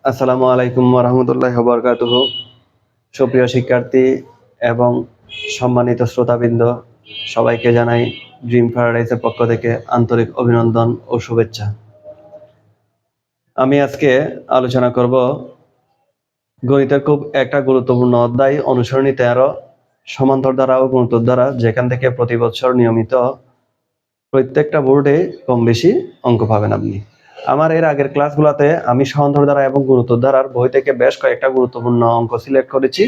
আসসালামু আলাইকুম ওয়া রাহমাতুল্লাহি ওয়া বারাকাতুহু। সুপ্রিয় শিক্ষার্থী এবং সম্মানিত শ্রোতাবৃন্দ, সবাইকে জানাই ড্রিম প্যারাডাইসের পক্ষ থেকে আন্তরিক অভিনন্দন ও শুভেচ্ছা। আমি আজকে আলোচনা করব গণিতের খুব একটা গুরুত্বপূর্ণ অধ্যায় অনুসরণী 13 সমান্তর ধারা ও গুণোত্তর ধারা, যেখান থেকে প্রতি বছর নিয়মিত প্রত্যেকটা বোর্ডে কম বেশি অঙ্ক পাবেন আপনি। আমার এর আগের ক্লাসগুলোতে আমি সমান্তর ধারা এবং গুণোত্তর ধারার বই থেকে বেশ কয়েকটা গুরুত্বপূর্ণ অঙ্ক সিলেক্ট করেছি,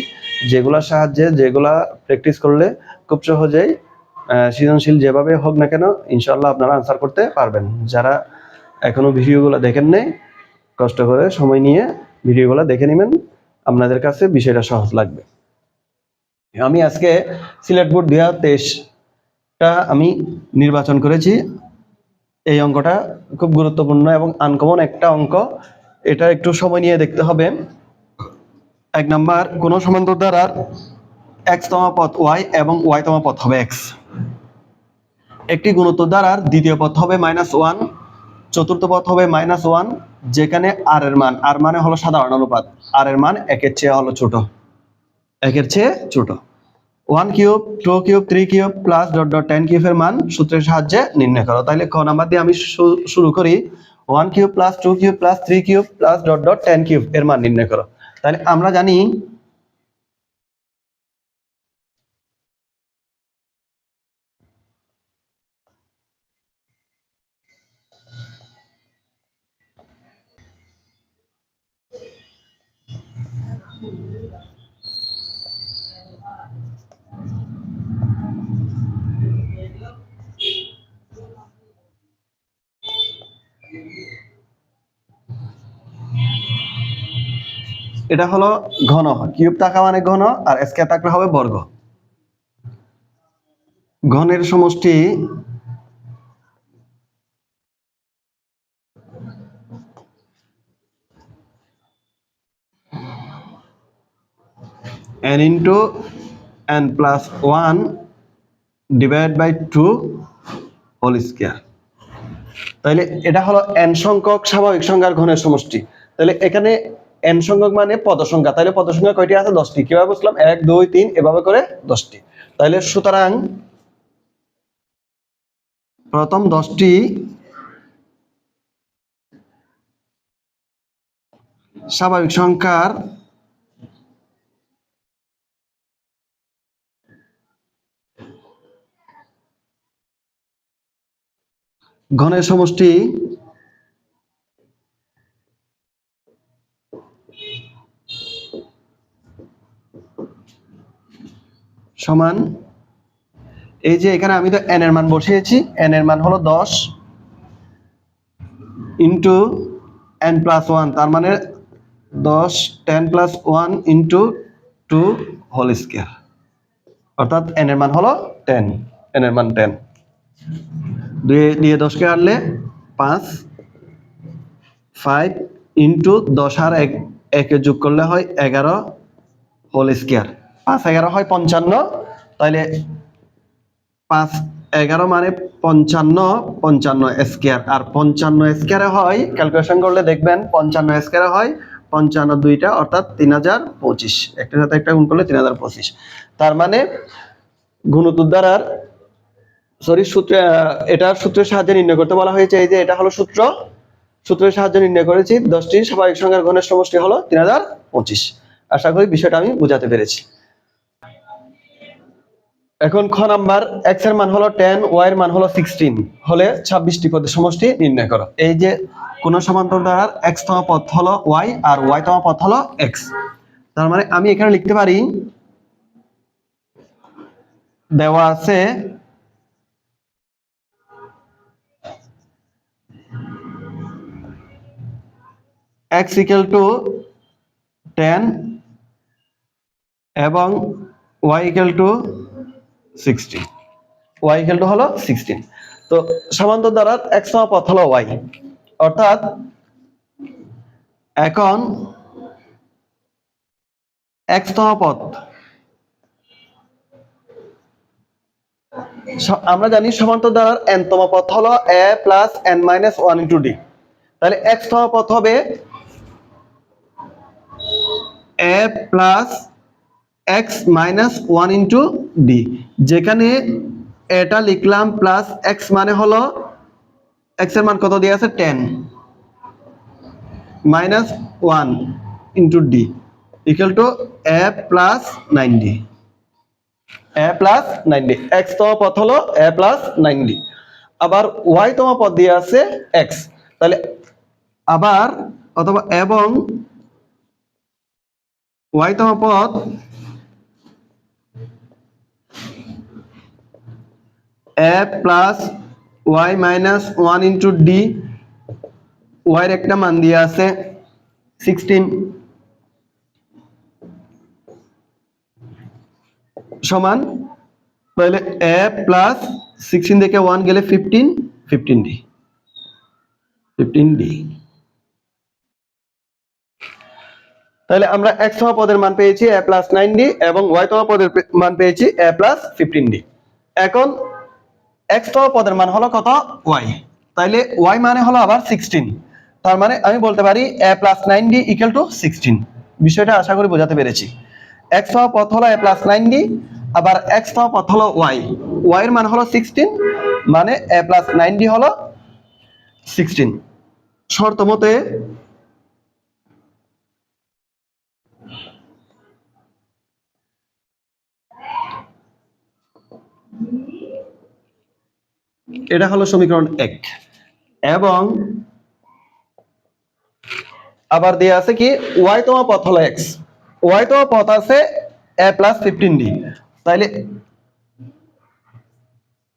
যেগুলোর সাহায্যে যেগুলা প্র্যাকটিস করলে খুব সহজেই সৃজনশীল যেভাবে হোক না কেন ইনশাল্লাহ আপনারা আনসার করতে পারবেন। যারা এখনো ভিডিওগুলো দেখেন নাই, কষ্ট করে সময় নিয়ে ভিডিওগুলো দেখে নেবেন, আপনাদের কাছে বিষয়টা সহজ লাগবে। আমি আজকে সিলেট বোর্ড 2023টা আমি নির্বাচন করেছি। এই অঙ্কটা খুব গুরুত্বপূর্ণ এবং আনকমন একটা অঙ্ক, এটা একটু সময় নিয়ে দেখতে হবে। 1 নাম্বার, কোন সমান্তর ধারার x তম পথ y এবং y তম পথ হবে x। একটি গুণোত্তর ধারার দ্বিতীয় পথ হবে -1, চতুর্থ পথ হবে -1, যেখানে r এর মান, r মানে হলো সাধারণ অনুপাত, r এর মান 1 এর চেয়ে হলো ছোট, 1 এর চেয়ে ছোট। 1 cube, 2 cube, 3 cube plus dot dot 10 কিউবের মান সূত্রের সাহায্যে নির্ণয় করো। তাহলে ক নাম্বার দিয়ে আমি শুরু করি। 1 cube plus 2 cube plus 3 cube plus dot dot 10 cube এর মান নির্ণয় করো। তাহলে আমরা জানি এটা হলো ঘন, কিউব থাকা মানে ঘন, আর স্কয়ার থাকলে হবে বর্গ। ঘনের সমষ্টি n into n plus 1 divide by 2 whole square. তাহলে এটা হলো n সংখ্যক স্বাভাবিক সংখ্যার ঘনের সমষ্টি। তাহলে এখানে n সংখ্যক মানে পদ সংখ্যা, তাহলে পদ সংখ্যা কয়টি আছে? 10টি। কিভাবে বুঝলাম? 1 2 3 এভাবে করে 10টি। তাহলে সুতরাং প্রথম 10টি স্বাভাবিক সংখ্যার ঘনের সমষ্টি সমান, এই যে এখানে আমি তো n এর মান বসিয়েছি, n এর মান হলো 10 ইন্টু n প্লাস 1, তার মানে 10 10 প্লাস 1 ইন্টু 2 হোল স্কয়ার, অর্থাৎ n এর মান হলো 10, n এর মান 10। 2 দিয়ে 10 কে কাটলে 5, 5 ইন্টু 10 আর 1 একে যোগ করলে হয় 11 হোল স্কয়ার। 5 11 হয় 55, তাহলে 5 11 মানে 55, 55 স্কয়ার, আর 55 স্কয়ারে হয়, ক্যালকুলেশন করলে দেখবেন 55 স্কয়ারে হয় 55 দুইটা, অর্থাৎ 3025, একটার সাথে একটা গুণ করলে 3025। তার মানে গুণোত্তর ধারার সূত্র, এটার সূত্রের সাহায্যে নির্ণয় করতে বলা হয়েছে। এই যে এটা হলো সূত্রের সাহায্যে নির্ণয় করেছি। 10টি স্বাভাবিক সংখ্যার ঘনের সমষ্টি হলো 3025। আশা করি বিষয়টা আমি বোঝাতে পেরেছি। এখন খ নাম্বার, x এর মান হলো 10, y এর মান হলো 16, হলে 26টি পদের সমষ্টি নির্ণয় করো। এই যে কোন সমান্তর ধারার x তম পথ হলো y আর y তম পথ হলো x। তার মানে আমি এখানে লিখতে পারি, দেওয়া আছে x ইকুয়াল টু 10 এবং y equal to 16, y equal to হলো 16। তো সমান্তর ধারার x তম পথ হলো y, অর্থাৎ এখন x তম পথ, আমরা জানি সমান্তর ধারার n তম পথ হলো a plus n minus 1 into d। তাহলে x তম পথ হবে A plus X minus one into D, যেখানে এটা লিখলাম প্লাস এক্স মানে হলো এক্স এর মান কত দিয়ে আছে 10 minus one into D equal to A plus 90, A plus 90, x তম পদ হলো এ প্লাস 90, আবার ওয়াই তম পদ দিয়ে আছে এক্স, তাহলে আবার অথবা এবং ওয়াই তম পদ A plus Y minus one into D, Y এর একটা মান দিয়ে আছে 16 সমান, তাহলে এ প্লাস 16 থেকে 1 গেলে 15, 15 ডি। তাহলে আমরা x তম পদের মান পেয়েছি a প্লাস 9d এবং y তম পদের মান পেয়েছি a প্লাস 15d। এখন x তম পদের মান হলো কত y, তাইলে y মানে হলো আবার 16, তার মানে আমি বলতে পারি a plus 9d equal to 16। বিষয়টা আশা করি বোঝাতে পেরেছি। x তম পদ হলো a প্লাস 9d, আবার x তম পদ হলো y, y এর মান হলো 16, মানে a প্লাস 9d হলো 16। শর্ত মতে এটা হলো সমীকরণ 1, এবং আবার দেয়া আছে কি y তম পদ হলো x, y তম পদ আছে a প্লাস 15d, তাইলে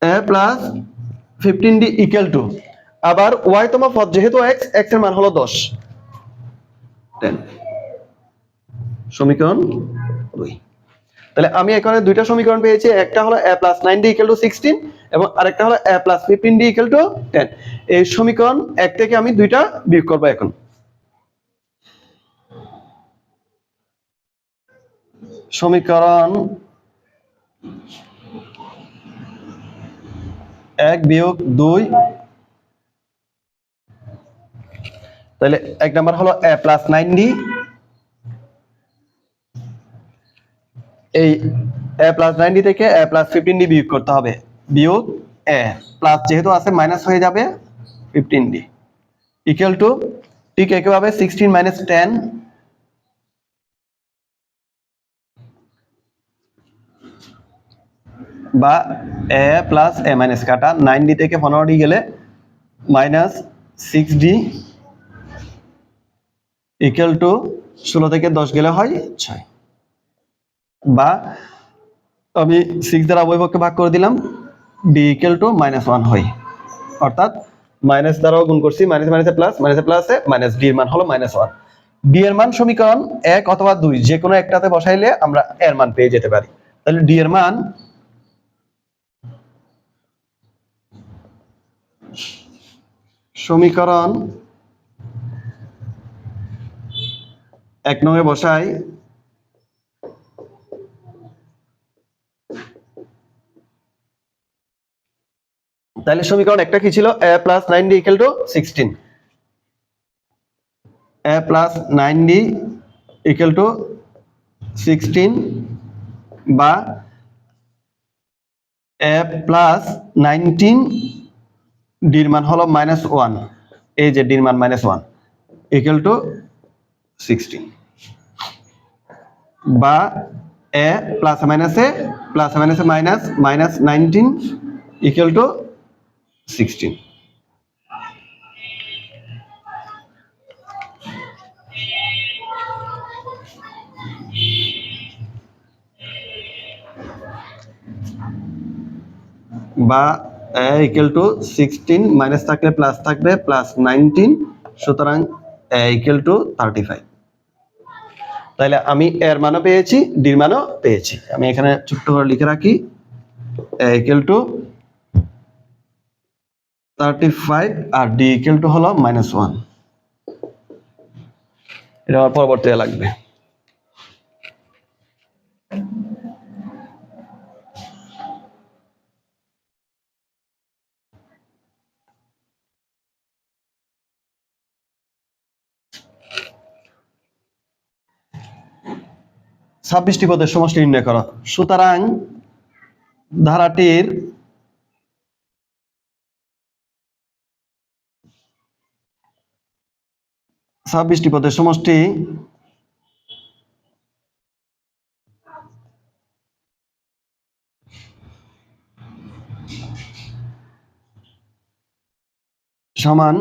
a plus 15d equal to আবার y তম পদ যেহেতু x, x এর মান হলো 10, 10 সমীকরণ 2। তাহলে আমি এখানে দুইটা সমীকরণ পেয়েছি, একটা হলো a plus 9d equal to 16 এবং আরেকটা হলো a plus 15d equal to 10। এই সমীকরণ 1 থেকে আমি দুইটা বিয়োগ করব। এখন সমীকরণ 1 বিয়োগ 2, তাহলে এক নাম্বার হলো a প্লাস 9d, এই a প্লাস 9d থেকে a প্লাস 15d বিয়োগ করতে হবে, বিয়োগ a প্লাস যেহেতু আছে মাইনাস হয়ে যাবে 15d ইকুয়াল টু ঠিক একইভাবে 16 মাইনাস 10 বা a প্লাস a মাইনাস কাটা 9d থেকে 15d গেলে মাইনাস 6d ইকুয়াল টু 16 থেকে 10 গেলে হয় 6, বা আমি 6 দ্বারা উভয় পক্ষে ভাগ করে দিলাম, d ইকুয়াল টু -1 হয়, অর্থাৎ মাইনাস দ্বারাও গুণ করছি, মাইনাস মাইনাসে প্লাস, মাইনাসে প্লাসে মাইনাস, d এর মান হলো -1। d এর মান সমীকরণ 1 অথবা 2 যে কোনো একটাতে বসাইলে আমরা এর মান পেয়ে যেতে পারি। তাহলে d এর মান সমীকরণ 1 নং এ বসাই, তাহলে সমীকরণ একটা কি ছিল, a plus 9d equal to 16, a plus 9d equal to 16, বা a প্লাস 19 d এর মান হলো -1, এই যে d এর মান -1 ইকুয়াল টু 16, বা a প্লাস মাইনাসে মাইনাস -19 ইকুয়াল টু 16, বা a ইকুয়াল টু 16 মাইনাস থাকলে প্লাস থাকবে প্লাস 19, সুতরাং a ইকুয়াল টু 35। তাহলে আমি এর মানও পেয়েছি, d এর মানও পেয়েছি। আমি এখানে ছোট্ট করে লিখে রাখি a ইকুয়াল টু 35 আর d ইকুয়াল টু হলো -1, এটা আমার পরবর্তীতে লাগবে। 26টি পদের সমষ্টি নির্ণয় করো। সুতরাং ধারাটির 26টি পদের সমষ্টি সমান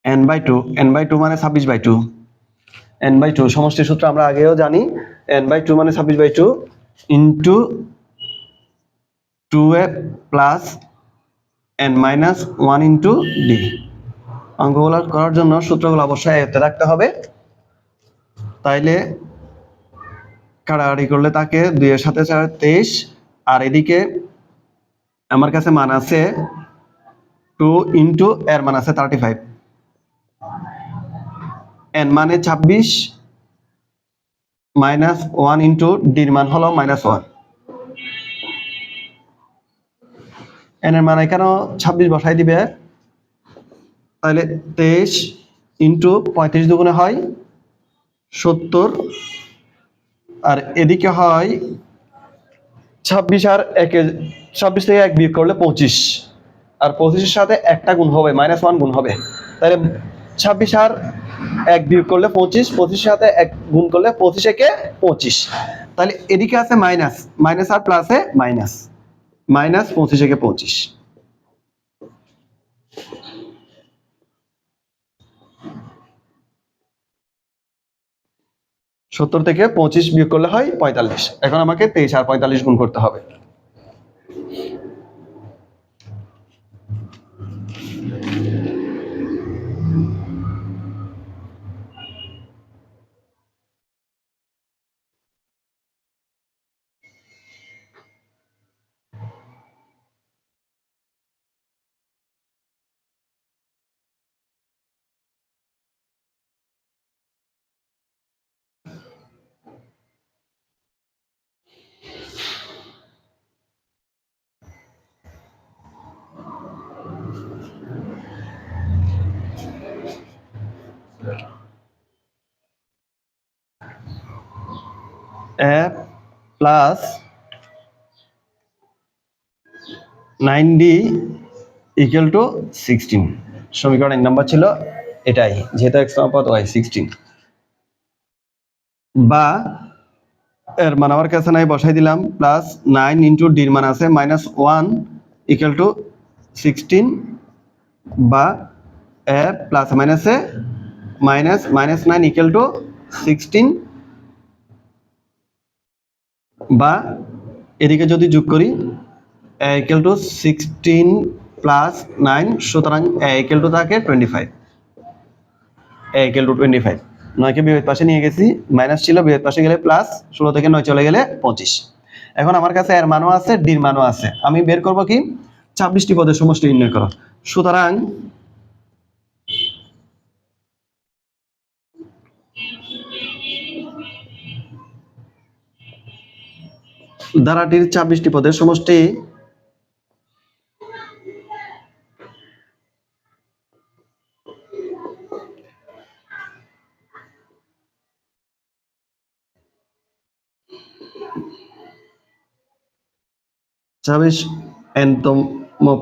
n/2। n/2 মানে 26/2। n/2 সমষ্টির সূত্র আমরা আগেও জানি। n/2 মানে 26/2 into 2a plus n-1 into d। অঙ্কগুলো করার জন্য সূত্রগুলো অবশ্যই আয়ত্তে রাখতে হবে, তাইলে কাটাকাটি করলে তাকে 2 এর সাথে 4 23, আর এদিকে আমার কাছে মান আছে 2 ইন্টু এর মান আছে 35। n মানে 26 মাইনাস 1 ইন্টু ডির মান হলো -1। n এর মান এখানেও 26 বসাই দিবে, তাহলে 23 ইন্টু 35 দুগুণে হয় 70, আর এদিকে হয় 26 আর 26 থেকে 1 বিয়োগ করলে 25, আর 25 এর সাথে একটা গুণ হবে -1 গুণ হবে, তাহলে 26 আর 1 বিয়োগ করলে 25, 25 এর সাথে 1 গুণ করলে 25 একে 25, তাহলে এদিকে আছে মাইনাস, মাইনাস আর প্লাসে মাইনাস, -25 একে 25। সত্তর থেকে 25 বিয়োগ করলে হয় 45। এখন আমাকে 23 আর 45 গুণ করতে হবে। a plus 9d equal to 16। সমীকরণ 1 নাম্বার ছিল এটাই, যেহেতু x সমাপদ y 16, বা এর মান আমার কাছে নাই বসাই দিলাম, প্লাস 9 ইন্টু ডির মান আছে -1 ইকুয়াল টু 16, বা a প্লাস মাইনাসে -9 ইকুয়াল টু 16, বা এদিকে যদি যোগ করি a ইকুয়াল টু 16 প্লাস 9, সুতরাং a ইকুয়াল টু থাকে 25। a ইকুয়াল টু 25, 9কে বিপরীত পাশে নিয়ে গেছি, মাইনাস ছিল, বিপরীত পাশে গেলে প্লাস, 16 থেকে 9 চলে গেলে 25। এখন আমার কাছে এর মানও আছে, ডির মানও আছে, আমি বের করব কি 26টি পদের সমষ্টি নির্ণয় করো। সুতরাং ধারাটির 26টি পদের সমষ্টি n-তম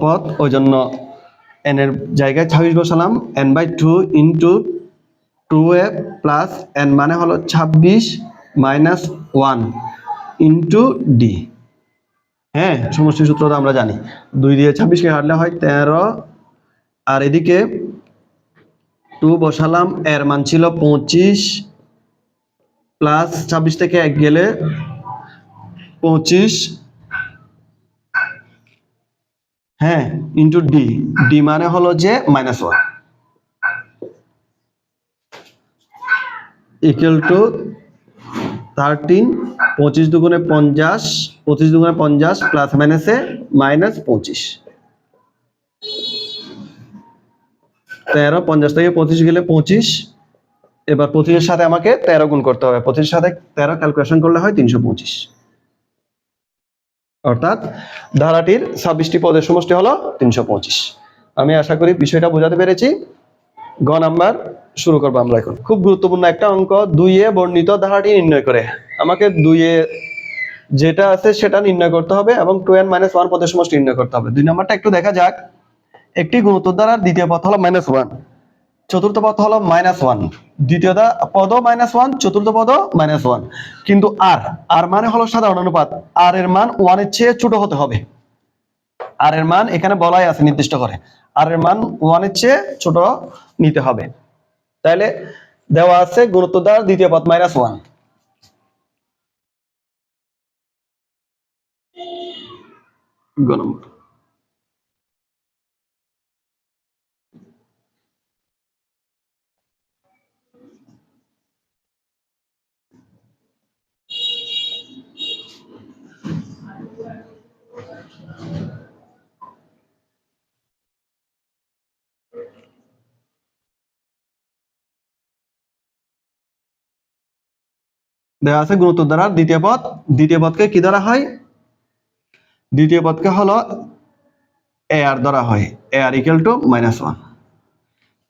পদ, ওই জন্য n এর জায়গায় 26 বসালাম। n/2 into 2a plus n মানে হলো 26 -1 ইন্টু d। হ্যাঁ, সমষ্টি সূত্র তো আমরা জানি, 2 দিয়ে 26কে কাটলে হয় 13, আর এদিকে 2 বসালাম, এর মান ছিল 25, প্লাস 26 থেকে 1 গেলে 25, হ্যাঁ, ইন্টু ডি মানে হলো যে -1 ইকুয়াল টু 13, 25 দুগুণে 50, 25 দুগুণে 50 প্লাস মাইনাসে -25, 13, 50 থেকে 25 গেলে 25, এবার 25 এর সাথে আমাকে 13 গুণ করতে হবে, 25 এর সাথে 13 ক্যালকুলেশন করলে হয় 325। অর্থাৎ ধারাটির 26টি পদের সমষ্টি হলো 325। আমি আশা করি বিষয়টা বোঝাতে পেরেছি। গ নাম্বার শুরু করবো আমরা এখন। খুব গুরুত্বপূর্ণ একটা অঙ্ক, 2 এ বর্ণিত ধারাটি নির্ণয় করে। আমাকে 2 এ যেটা আছে সেটা নির্ণয় করতে হবে এবং 2n - 1 পদের সমষ্টি নির্ণয় করতে হবে। 2 নাম্বারটা একটু দেখা যাক। একটি গুণোত্তর দ্বারার দ্বিতীয় পদ হলো -1, চতুর্থ পদ হলো -1, দ্বিতীয় পদ -1, চতুর্থ পদ -1, কিন্তু আর মানে হলো সাধারণ অনুপাত, আর এর মান 1 এর চেয়ে ছোট হতে হবে। আর এর মান এখানে বলাই আছে নির্দিষ্ট করে, আর এর মান 1 এর চেয়ে ছোট নিতে হবে। তাহলে দেওয়া আছে গুণোত্তর দ্বারার দ্বিতীয় পদ -1। গ নম্বর। দেওয়া আছে গুণোত্তর দ্বারার দ্বিতীয় পদ, দ্বিতীয় পদকে কি ধরা হয়? দ্বিতীয় পদকে হলো আর ধরা হয়, আর ইকুয়াল টু -1।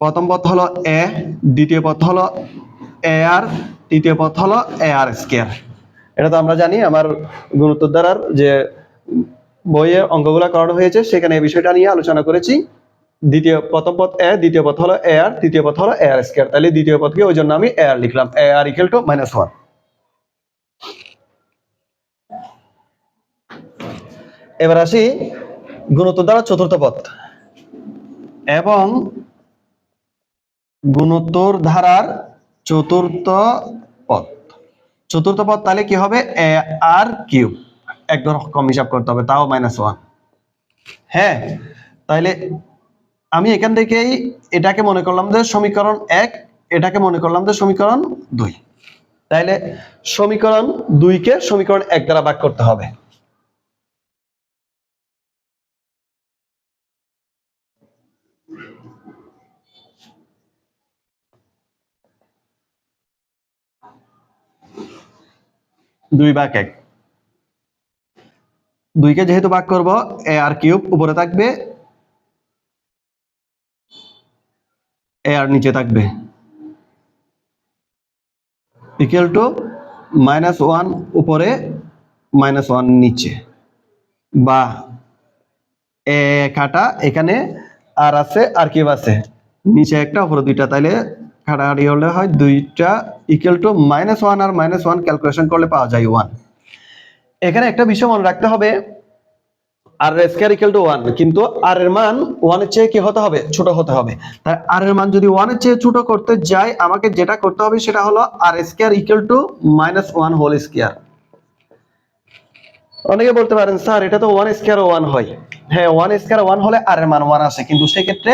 প্রথম পদ হলো এ, দ্বিতীয় পদ হলো আর, তৃতীয় পদ হলো আর স্কয়ার। এটা তো আমরা জানি, আমার গুণোত্তর দ্বারার যে বইয়ে অঙ্কগুলো করানো হয়েছে সেখানে এই বিষয়টা নিয়ে আলোচনা করেছি। প্রথম পদ এ, দ্বিতীয় পদ হলো আর, তৃতীয় পদ হলো আর স্কয়ার। তাহলে দ্বিতীয় পদকে ওই জন্য আমি আর লিখলাম, আর ইকুয়াল টু -1। এবার আসি গুণোত্তর দ্বারা চতুর্থ পদ এবং গুণোত্তর ধারার চতুর্থ পদ। চতুর্থ পদ তাহলে কি হবে? আর কিউব, একদম কম হিসাব করতে হবে, তাও -1। হ্যাঁ, তাইলে আমি এখান থেকেই এটাকে মনে করলাম যে সমীকরণ 1, এটাকে মনে করলাম যে সমীকরণ 2। তাইলে সমীকরণ 2 কে সমীকরণ 1 দ্বারা ভাগ করতে হবে। দুই ভাগ 1, 2 কে যেহেতু ভাগ করব, আর কিউব উপরে থাকবে, আর নিচে থাকবে, ইকুয়াল টু -1 উপরে -1 নিচে, বা এ কাটা এখানে আর আছে, আর কিউব আছে, নিচে একটা উপরে দুইটা, তাইলে কাটাকাটি হলে হয় দুইটা, ইকুয়াল টু -1 আর -1 ক্যালকুলেশন করলে পাওয়া যায় 1। এখানে একটা বিষয় মনে রাখতে হবে, আর স্কয়ার ইকুয়াল টু 1, কিন্তু আর এর মান 1 এর চেয়ে কি হতে হবে? ছোট হতে হবে। তাই আর এর মান যদি 1 এর চেয়ে ছোট করতে যাই, আমাকে যেটা করতে হবে সেটা হলো R square equal to -1 whole square. অনেকে বলতে পারেন স্যার এটা তো 1 স্কয়ার 1 হয়। হ্যাঁ, 1 স্কয়ার 1 হলে আর এর মান 1 আসে, কিন্তু সেই ক্ষেত্রে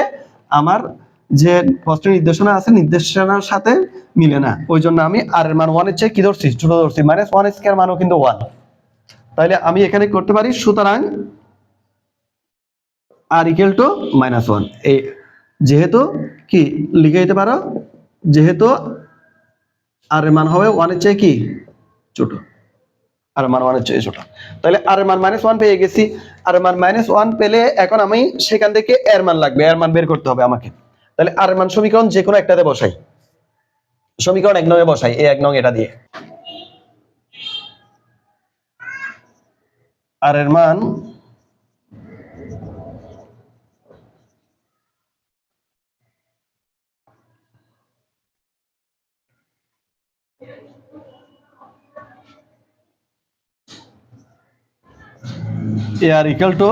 আমার যে প্রশ্নের নির্দেশনা আছে নির্দেশনার সাথে মিলে না, ওই জন্য আমি আর এর মান 1 এর চেয়ে কি ধরছি? ছোট ধরছি। -1 স্কয়ার মানও কিন্তু 1। তাহলে আমি এখানে করতে পারি, সুতরাং আর ইকুয়াল টু -1। এই যেহেতু কি লিখে দিতে পারো, যেহেতু আর এর মান হবে 1 এর চেয়ে কি ছোট, আর মান 1 এর চেয়ে ছোট, তাহলে আর এর মান -1 পেয়ে গেছি। আর এর মান -1 পেলে এখন আমি সেখান থেকে এর মান লাগবে, এর মান বের করতে হবে আমাকে। তাহলে আর এর মান সমীকরণ যে কোনো একটাতে বসাই, সমীকরণ 1 নং এ বসাই, এই 1 নং এটা দিয়ে আর এর মান আর ইকুয়াল টু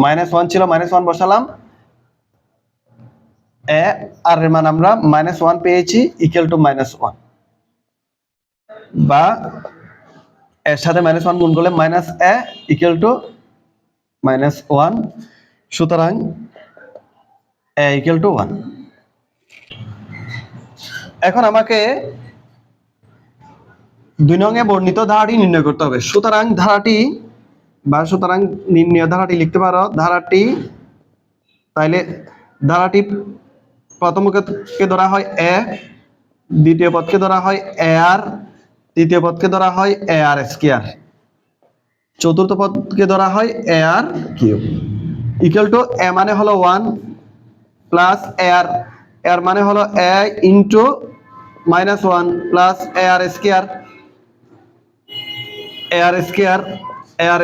-1 ছিল, -1 বসালাম, আর এর মান আমরা -1 পেয়েছি, ইকুয়াল টু -1, বা এর সাথে -1 গুণ করলে -a ইকুয়াল টু -1, সুতরাং a ইকুয়াল টু 1। এখন আমাকে 2 নং এ বর্ণিত ধারাটি নির্ণয় করতে হবে। সুতরাং নির্ণয় ধারাটি লিখতে পারো, ধারাটি, তাইলে ধারাটি প্রথম পদকে ধরা হয় এ, দ্বিতীয় পদকে ধরা হয় আর, তৃতীয় পদকে ধরা হয় আর স্কয়ার, চতুর্থ পদকে ধরা হয় আর কিউব, ইকুয়াল টু এ মানে হলো 1, প্লাস এর মানে হলো এ ইন্টু -1 প্লাস আর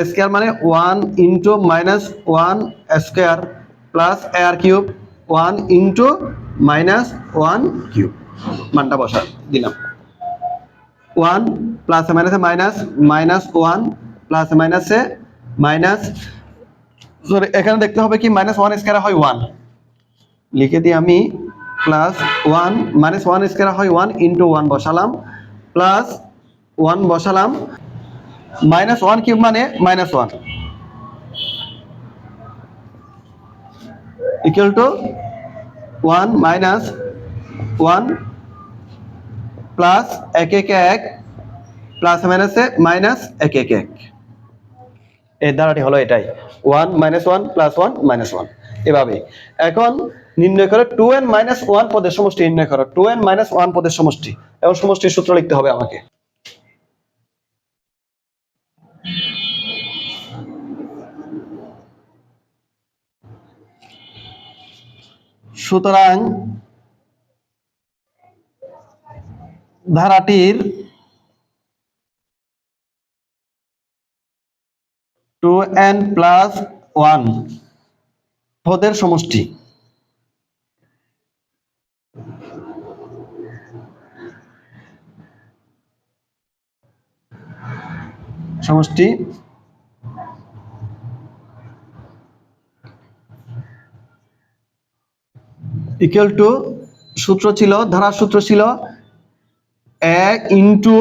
স্কয়ার, মানে 1 ইন্টু -1 স্কয়ার প্লাস আর কিউব 1 ইন্টু -1 কিউব। মানটা বসা দিলাম 1 প্লাস মাইনাসে -1 প্লাস মাইনাসে মাইনাস, সরি এখানে দেখতে হবে কি -1 স্কয়ার হয় 1, লিখে দিই আমি প্লাস 1 -1 স্কয়ার হয় 1 ইন্টু 1 বসালাম প্লাস 1 বসালাম -1 কিউব মানে -1 ইকুয়াল টু 1 -1 প্লাস 1 1 1 প্লাস মাইনাসে মাইনাস 1 1 1, এই ধারাটি হলো এটাই 1 -1 প্লাস 1 -1 এভাবে। এখন নির্ণয় করো 2n - 1 পদের সমষ্টি নির্ণয় করো, 2n - 1 পদের সমষ্টি এবং সমষ্টির সূত্র লিখতে হবে আমাকে। সুতরাং ধারাটির 2n + 1 পদের সমষ্টি ইকুয়াল টু সূত্র ছিল, ধারার সূত্র ছিল a ইন্টু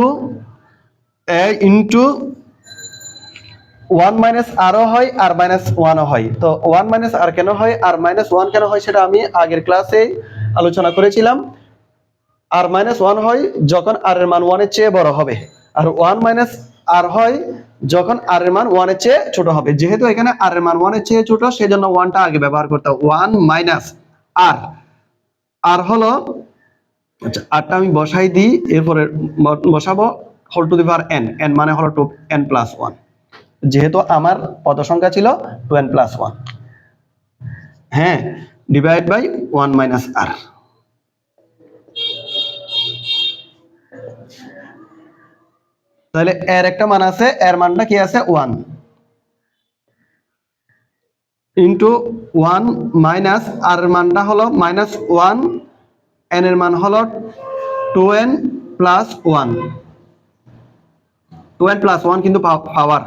1 - r হয় আর -1 হয়। তো 1 - r কেন হয় আর -1 কেন হয় সেটা আমি আগের ক্লাসে আলোচনা করেছিলাম। r - 1 হয় যখন r এর মান 1 এর চেয়ে বড় হবে, আর 1 - r হয় যখন r এর মান 1 এর চেয়ে ছোট হবে। যেহেতু এখানে r এর মান 1 এর চেয়ে ছোট সেজন্য 1টা আগে ব্যবহার করতে হবে। 1 - r, r হলো, আচ্ছা rটা আমি বসাই দিই, এরপরে বসাবো whole to the power n, n মানে হলো 2n + 1, যেহেতু আমার পদ সংখ্যা ছিল 2n + 1, হ্যাঁ, ডিভাইড বাই 1 - r। তাহলে এর একটা মান আছে, এর মানটা কি আছে 1 ইন্টু 1 মাইনাস আর এর মানটা হলো -1, n এর মান হলো 2n + 1, 2n + 1 কিন্তু পাওয়ার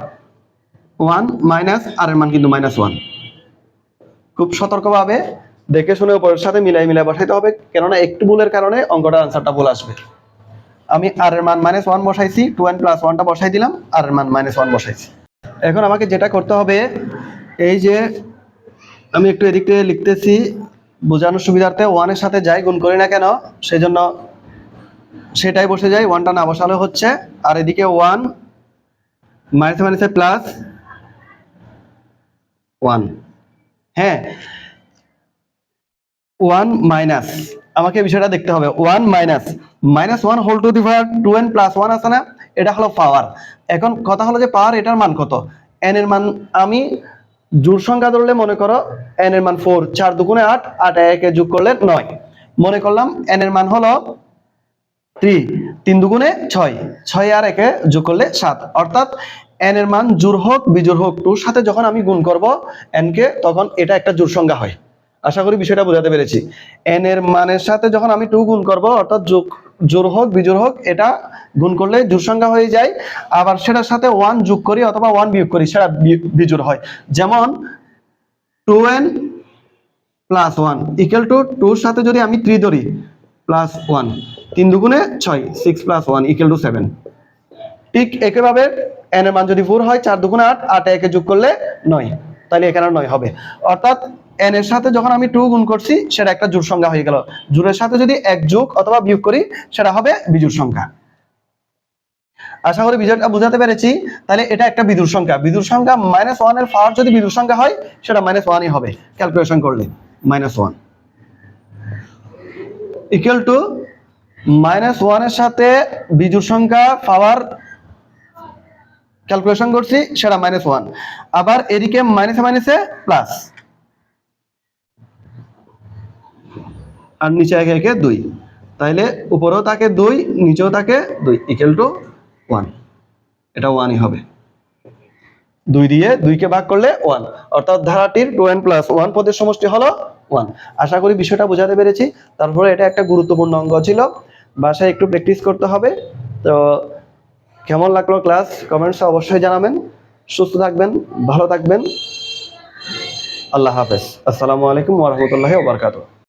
1 মাইনাস আর এর মান কিন্তু -1। খুব সতর্কভাবে দেখে শুনে উপরের সাথে মিলাই বসাইতে হবে, কেননা একটু ভুলের কারণে অঙ্কটার আনসারটা ভুল আসবে। আমি আর এর মান -1 বসাইছি, 2n + 1টা বসাই দিলাম, আর এর মান -1 বসাইছি। এখন আমাকে যেটা করতে হবে, এই যে আমি একটু এদিক থেকে লিখতেছি বোঝানোর সুবিধার্থে, 1 এর সাথে যাই গুণ করি না কেন সেজন্য সেটাই বসে যায়, 1টা না বসালে হচ্ছে। আর এদিকে 1 মাইনাসে প্লাস 1, হ্যাঁ 1 মাইনাস, আমাকে বিষয়টা দেখতে হবে। 1 -1 whole to the power 2n + 1 আছে না, এটা হলো পাওয়ার। এখন কথা হলো যে পাওয়ার এটার মান কত, n এর মান আমি জোড় সংখ্যা ধরলে মনে করো n এর মান 4, 4 দুগুণে 8, 8 একে যোগ করলে 9, মনে করলাম n এর মান হলো 3, 3 দুগুণে 6, 6 আর একে যোগ করলে 7, অর্থাৎ n এর মান জোড় হোক বিজোড় হোক 2 সাথে যখন আমি গুণ করব n কে, তখন এটা একটা জোড় সংখ্যা হয়। আশা করি বিষয়টা বোঝাতে পেরেছি। n এর মানের সাথে যখন আমি 2 গুণ করব, অর্থাৎ জোড় হোক বিজোড় হোক এটা গুণ করলে জোড় সংখ্যা হয়ে যায়। আবার সেটার সাথে 1 যোগ করি অথবা 1 বিয়োগ করি, সেটা বিজোড় হয়। যেমন 2n + 1 ইকুয়াল টু 2 এর সাথে যদি আমি 3 ধরি +1, 3 দুগুণে 6, 6 + 1 = 7। ঠিক একইভাবে n এর মান যদি 4 হয়, 4 দুগুণে 8, 8 একে যোগ করলে 9, তাহলে এখানে 9 হবে। অর্থাৎ n এর সাথে যখন আমি 2 গুণ করছি সেটা একটা জোড় সংখ্যা হয়ে গেল, জোড়ের সাথে যদি 1 যোগ অথবা বিয়োগ করি সেটা হবে বিজোড় সংখ্যা। আশা করি বিষয়টা বোঝাতে পেরেছি। তাহলে এটা একটা বিজোড় সংখ্যা, বিজোড় সংখ্যা -1 এর পাওয়ার যদি বিজোড় সংখ্যা হয় সেটা -1ই হবে ক্যালকুলেশন করলে। -1 ইকুয়াল টু -1 এর সাথে বিজোড় সংখ্যা পাওয়ার ক্যালকুলেশন করছি সেটা -1, আবার এদিকে মাইনাসে প্লাস, আর নিচে একে একে 2, তাইলে উপরেও থাকে 2, নিচেও থাকে 2 ইকুয়াল টু 1। এটা 1ই হবে। 2 দিয়ে 2কে ভাগ করলে 1, অর্থাৎ ধারাটির 2n প্লাস 1 পদের সমষ্টি হলো 1। আশা করি বিষয়টা বোঝাতে পেরেছি। তারপরে এটা একটা গুরুত্বপূর্ণ অঙ্ক ছিল, বাসায় একটু প্র্যাকটিস করতে হবে। তো কেমন লাগলো ক্লাস কমেন্টসে অবশ্যই জানাবেন। সুস্থ থাকবেন, ভালো থাকবেন। আল্লাহ হাফেজ। আসসালামু আলাইকুম ওয়া রাহমাতুল্লাহি ওয়া বারাকাতুহু।